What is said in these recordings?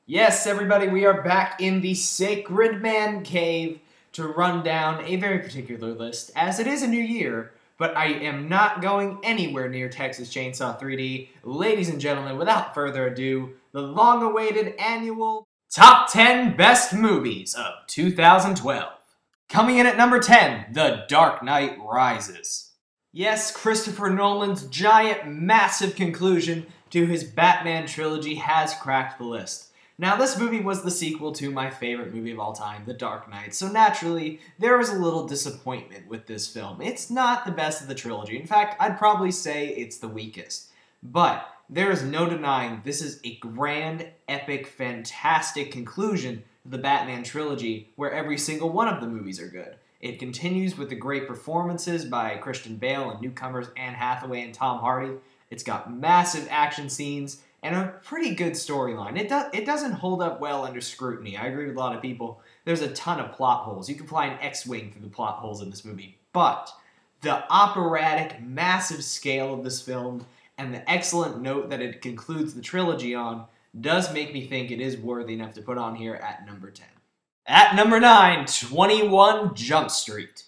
Yes, everybody, we are back in the Sacred Man Cave to run down a very particular list, as it is a new year, but I am not going anywhere near Texas Chainsaw 3D. Ladies and gentlemen, without further ado, the long-awaited annual Top 10 Best Movies of 2012. Coming in at number 10, The Dark Knight Rises. Yes, Christopher Nolan's giant, massive conclusion to his Batman trilogy has cracked the list. Now, this movie was the sequel to my favorite movie of all time, The Dark Knight, so naturally, there was a little disappointment with this film. It's not the best of the trilogy. In fact, I'd probably say it's the weakest. But there is no denying this is a grand, epic, fantastic conclusion to the Batman trilogy, where every single one of the movies are good. It continues with the great performances by Christian Bale and newcomers Anne Hathaway and Tom Hardy. It's got massive action scenes and a pretty good storyline. It doesn't hold up well under scrutiny. I agree with a lot of people. There's a ton of plot holes. You can fly an X-Wing through the plot holes in this movie. But the operatic, massive scale of this film and the excellent note that it concludes the trilogy on does make me think it is worthy enough to put on here at number 10. At number 9, 21 Jump Street.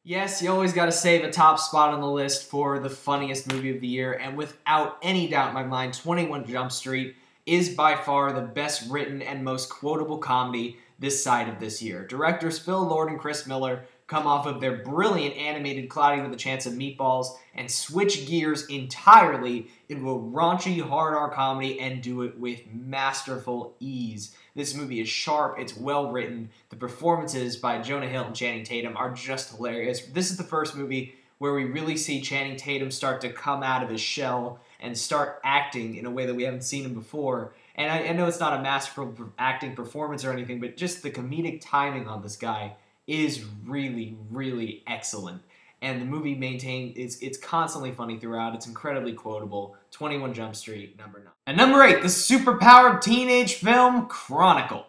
Yes, you always gotta save a top spot on the list for the funniest movie of the year, and without any doubt in my mind, 21 Jump Street is by far the best written and most quotable comedy this side of this year. Directors Phil Lord and Chris Miller come off of their brilliant animated Cloudy with a Chance of Meatballs and switch gears entirely into a raunchy, hard-R comedy and do it with masterful ease. This movie is sharp, it's well-written, the performances by Jonah Hill and Channing Tatum are just hilarious. This is the first movie where we really see Channing Tatum start to come out of his shell and start acting in a way that we haven't seen him before. And I know it's not a masterful acting performance or anything, but just the comedic timing on this guy is really, really excellent. And the movie it's constantly funny throughout. It's incredibly quotable. 21 Jump Street, number 9. And number 8, the superpowered teenage film Chronicle.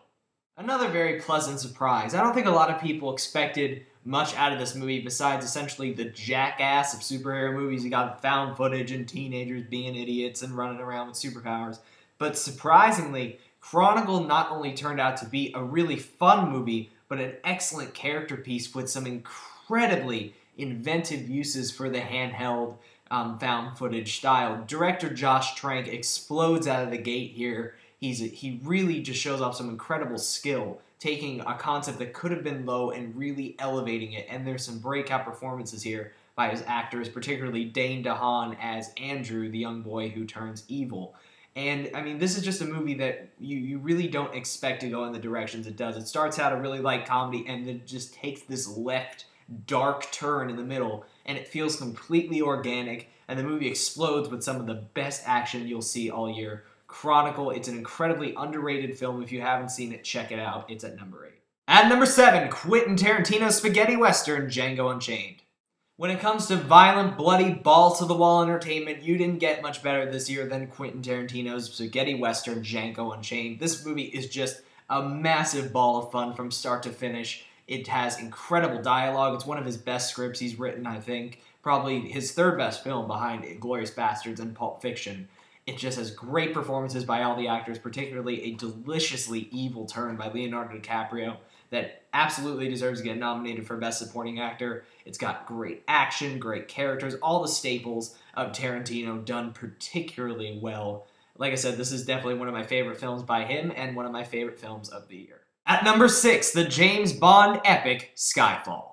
Another very pleasant surprise. I don't think a lot of people expected much out of this movie besides essentially the jackass of superhero movies. You got found footage and teenagers being idiots and running around with superpowers. But surprisingly, Chronicle not only turned out to be a really fun movie, but an excellent character piece with some incredibly inventive uses for the handheld found footage style. Director Josh Trank explodes out of the gate here. He really just shows off some incredible skill, taking a concept that could have been low and really elevating it. And there's some breakout performances here by his actors, particularly Dane DeHaan as Andrew, the young boy who turns evil. And, I mean, this is just a movie that you really don't expect to go in the directions it does. It starts out a really light comedy and then just takes this left, dark turn in the middle, and it feels completely organic, and the movie explodes with some of the best action you'll see all year. Chronicle, it's an incredibly underrated film. If you haven't seen it, check it out. It's at number 8. At number 7, Quentin Tarantino's spaghetti western, Django Unchained. When it comes to violent, bloody, balls-to-the-wall entertainment, you didn't get much better this year than Quentin Tarantino's spaghetti western, Django Unchained. This movie is just a massive ball of fun from start to finish. It has incredible dialogue. It's one of his best scripts he's written, I think. Probably his third best film behind Inglourious Basterds and Pulp Fiction. It just has great performances by all the actors, particularly a deliciously evil turn by Leonardo DiCaprio that absolutely deserves to get nominated for Best Supporting Actor. It's got great action, great characters, all the staples of Tarantino done particularly well. Like I said, this is definitely one of my favorite films by him and one of my favorite films of the year. At number 6, the James Bond epic Skyfall.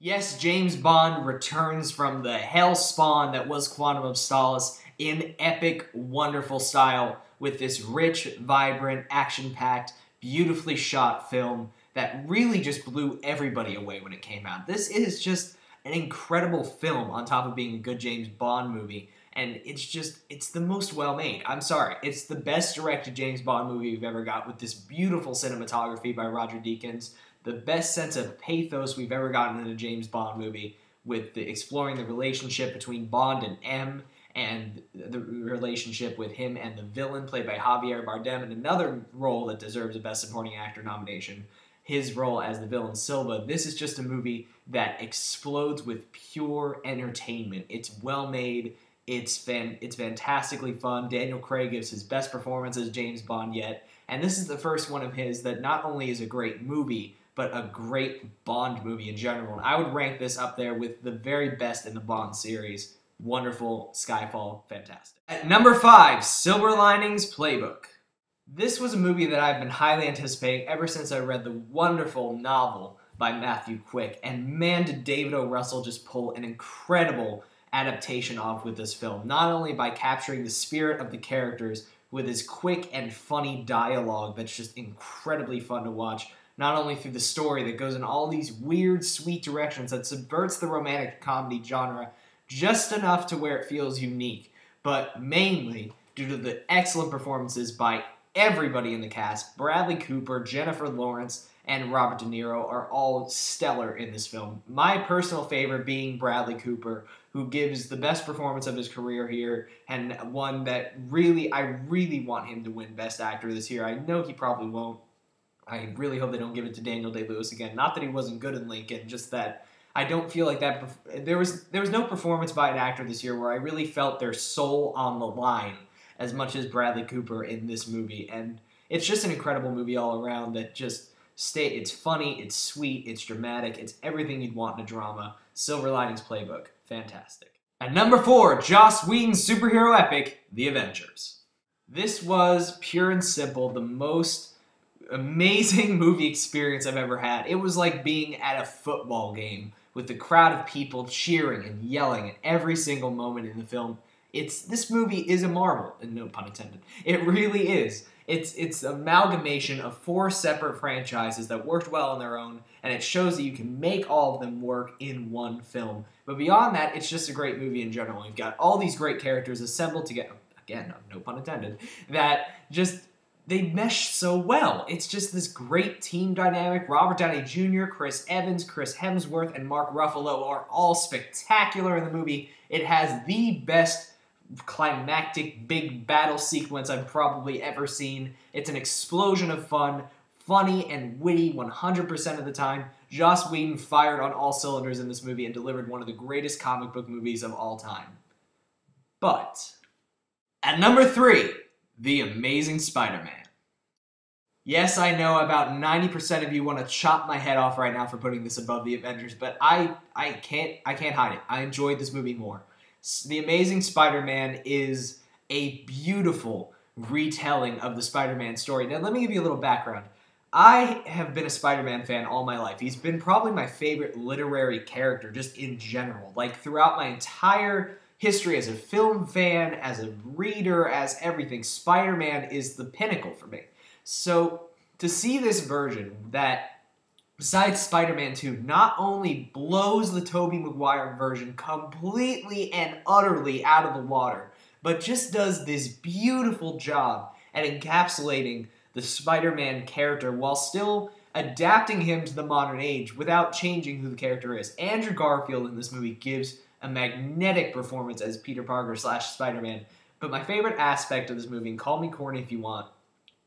Yes, James Bond returns from the hell spawn that was Quantum of Solace in epic, wonderful style with this rich, vibrant, action-packed, beautifully shot film that really just blew everybody away when it came out. This is just an incredible film on top of being a good James Bond movie, and it's the most well-made. I'm sorry, it's the best directed James Bond movie we've ever got with this beautiful cinematography by Roger Deakins, the best sense of pathos we've ever gotten in a James Bond movie with exploring the relationship between Bond and M, and the relationship with him and the villain played by Javier Bardem in another role that deserves a Best Supporting Actor nomination, his role as the villain Silva. This is just a movie that explodes with pure entertainment. It's well made, it's fantastically fun. Daniel Craig gives his best performance as James Bond yet, And this is the first one of his that not only is a great movie, but a great Bond movie in general. And I would rank this up there with the very best in the Bond series. Wonderful, Skyfall, fantastic. At number 5, Silver Linings Playbook. This was a movie that I've been highly anticipating ever since I read the wonderful novel by Matthew Quick. And man, did David O. Russell just pull an incredible adaptation off with this film. Not only by capturing the spirit of the characters with his quick and funny dialogue that's just incredibly fun to watch, not only through the story that goes in all these weird, sweet directions that subverts the romantic comedy genre just enough to where it feels unique, but mainly due to the excellent performances by everybody in the cast. Bradley Cooper, Jennifer Lawrence, and Robert De Niro are all stellar in this film. My personal favorite being Bradley Cooper, who gives the best performance of his career here, and one that I really want him to win Best Actor this year. I know he probably won't. I really hope they don't give it to Daniel Day-Lewis again. Not that he wasn't good in Lincoln, just that I don't feel like that. There was no performance by an actor this year where I really felt their soul on the line as much as Bradley Cooper in this movie. And it's just an incredible movie all around that just it's funny, it's sweet, it's dramatic, it's everything you'd want in a drama. Silver Linings Playbook, fantastic. At number 4, Joss Whedon's superhero epic, The Avengers. This was pure and simple the most amazing movie experience I've ever had. It was like being at a football game with the crowd of people cheering and yelling at every single moment in the film. This movie is a marvel, and no pun intended. It really is. It's amalgamation of 4 separate franchises that worked well on their own, and it shows that you can make all of them work in one film. But beyond that, it's just a great movie in general. You've got all these great characters assembled together, again, no pun intended, that just they mesh so well. It's just this great team dynamic. Robert Downey Jr., Chris Evans, Chris Hemsworth, and Mark Ruffalo are all spectacular in the movie. It has the best climactic big battle sequence I've probably ever seen. It's an explosion of fun, funny and witty 100% of the time. Joss Whedon fired on all cylinders in this movie and delivered one of the greatest comic book movies of all time. But at number 3, The Amazing Spider-Man. Yes, I know about 90% of you want to chop my head off right now for putting this above The Avengers, but I can't hide it. I enjoyed this movie more. The Amazing Spider-Man is a beautiful retelling of the Spider-Man story. Now, let me give you a little background. I have been a Spider-Man fan all my life. He's been probably my favorite literary character just in general. Like, throughout my entire history as a film fan, as a reader, as everything, Spider-Man is the pinnacle for me. So, to see this version that, besides Spider-Man 2, not only blows the Tobey Maguire version completely and utterly out of the water, but just does this beautiful job at encapsulating the Spider-Man character while still adapting him to the modern age without changing who the character is. Andrew Garfield in this movie gives a magnetic performance as Peter Parker / Spider-Man, but my favorite aspect of this movie, and call me corny if you want,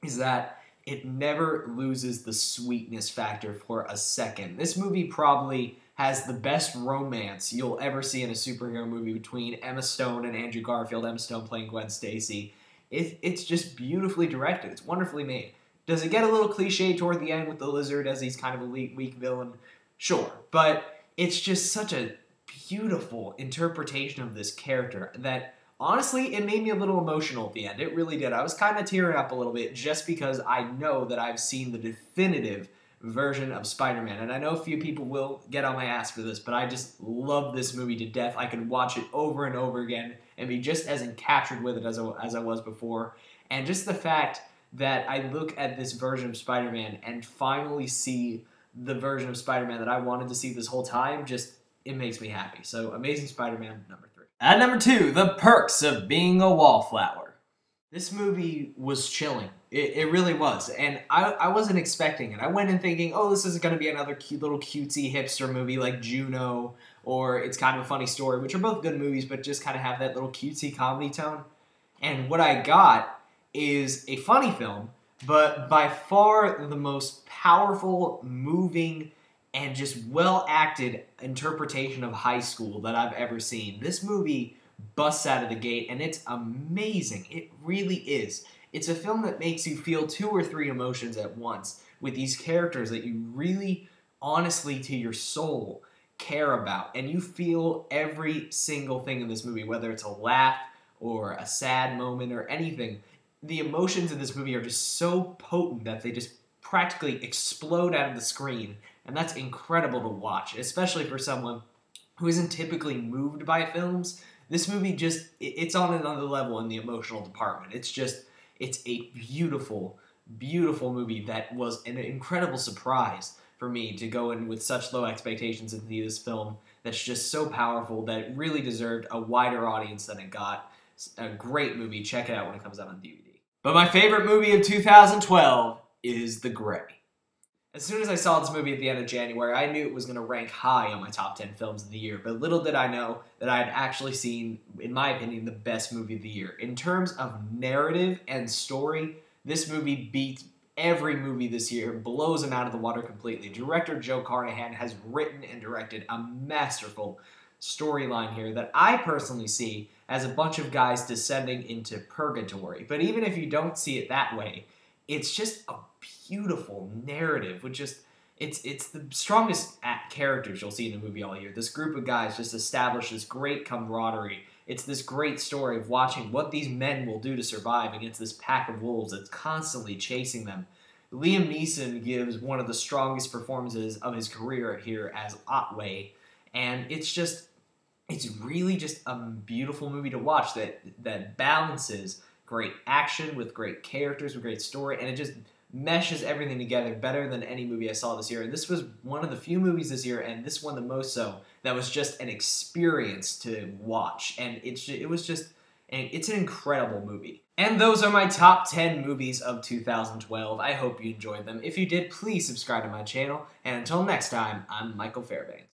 is that it never loses the sweetness factor for a second. This movie probably has the best romance you'll ever see in a superhero movie between Emma Stone and Andrew Garfield, Emma Stone playing Gwen Stacy. It's just beautifully directed. It's wonderfully made. Does it get a little cliche toward the end with the lizard as he's kind of a weak villain? Sure. But it's just such a beautiful interpretation of this character that honestly, it made me a little emotional at the end. It really did. I was kind of tearing up a little bit just because I know that I've seen the definitive version of Spider-Man. And I know a few people will get on my ass for this, but I just love this movie to death. I could watch it over and over again and be just as encaptured with it as I was before. And just the fact that I look at this version of Spider-Man and finally see the version of Spider-Man that I wanted to see this whole time, it makes me happy. So, Amazing Spider-Man, number 3. At number 2, The Perks of Being a Wallflower. This movie was chilling. It really was. And I wasn't expecting it. I went in thinking, oh, this is going to be another cute little cutesy hipster movie like Juno, or It's Kind of a Funny Story, which are both good movies, but just kind of have that little cutesy comedy tone. And what I got is a funny film, but by far the most powerful, moving, and just well-acted interpretation of high school that I've ever seen. This movie busts out of the gate, and it's amazing. It really is. It's a film that makes you feel 2 or 3 emotions at once with these characters that you really, honestly, to your soul, care about. And you feel every single thing in this movie, whether it's a laugh or a sad moment or anything. The emotions in this movie are just so potent that they just practically explode out of the screen. And that's incredible to watch, especially for someone who isn't typically moved by films. This movie just, it's on another level in the emotional department. It's a beautiful, beautiful movie that was an incredible surprise for me to go in with such low expectations and see this film that's just so powerful that it really deserved a wider audience than it got. It's a great movie. Check it out when it comes out on DVD. But my favorite movie of 2012 is The Grey. As soon as I saw this movie at the end of January, I knew it was going to rank high on my top 10 films of the year, but little did I know that I had actually seen, in my opinion, the best movie of the year. In terms of narrative and story, this movie beats every movie this year, blows them out of the water completely. Director Joe Carnahan has written and directed a masterful storyline here that I personally see as a bunch of guys descending into purgatory. But even if you don't see it that way, it's just a beautiful narrative with just it's the strongest characters you'll see in the movie all year. This group of guys just establish this great camaraderie. It's this great story of watching what these men will do to survive against this pack of wolves that's constantly chasing them. Liam Neeson gives one of the strongest performances of his career here as Otway, and it's really just a beautiful movie to watch that balances great action with great characters, with great story, and it just meshes everything together better than any movie I saw this year. And this was one of the few movies this year, and this one the most so, that was just an experience to watch. And it's an incredible movie. And those are my top 10 movies of 2012. I hope you enjoyed them. If you did, please subscribe to my channel. And until next time, I'm Michael Fairbanks.